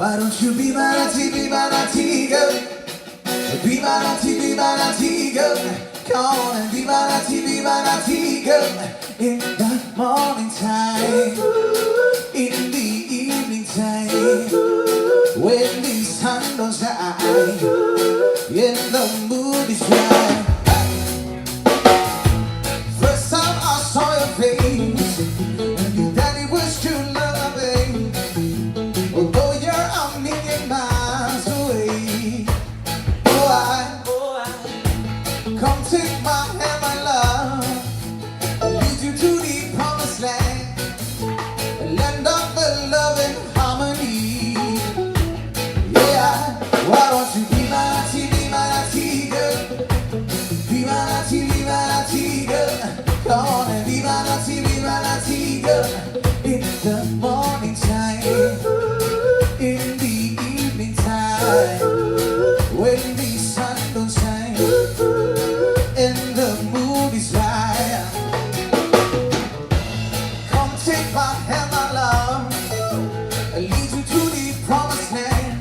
Why don't you be my naughty girl? Be my naughty girl. Come on and be my naughty girl. In the morning time, in the evening time, when the sun goes down, and the mood is right. First time I saw your face, and you thought it was true loving. Although you're a million miles away, come take my hand, my love, and lead you to the promised land, land of the love and harmony. Yeah, why don't you be my naughty girl? Be my naughty girl. Come on and be my naughty girl. In the morning time, in the evening time, when the sun don't shine and the mood is right. Come take my hand, my love, and lead you to the promised land,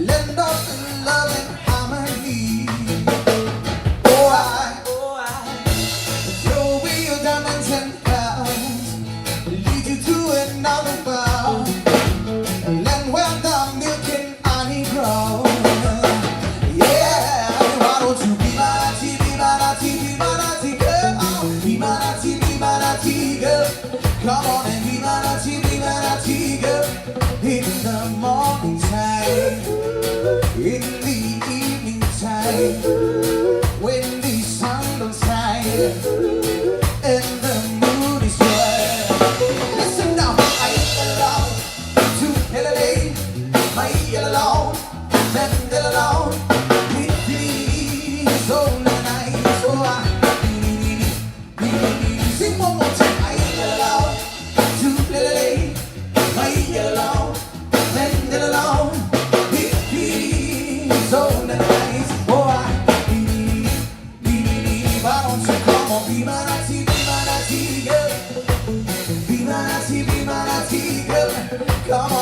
land of the love and harmony. I throw away your diamonds and pearls, lead you to another world, land where the milk and honey grow. Yeah, why don't you be my naughty girl? Be my naughty girl. Come on and be my naughty girl. In the morning time, in the evening time, when the sun don't shine and the mood is right. Listen now, I alone to Hillary, my alone, and alone. It feels so nice, so sing one more time. I alone to Hillary, my alone, and alone. It feels so nice, why don't you come on, be my naughty girl? Be my naughty girl. Come on.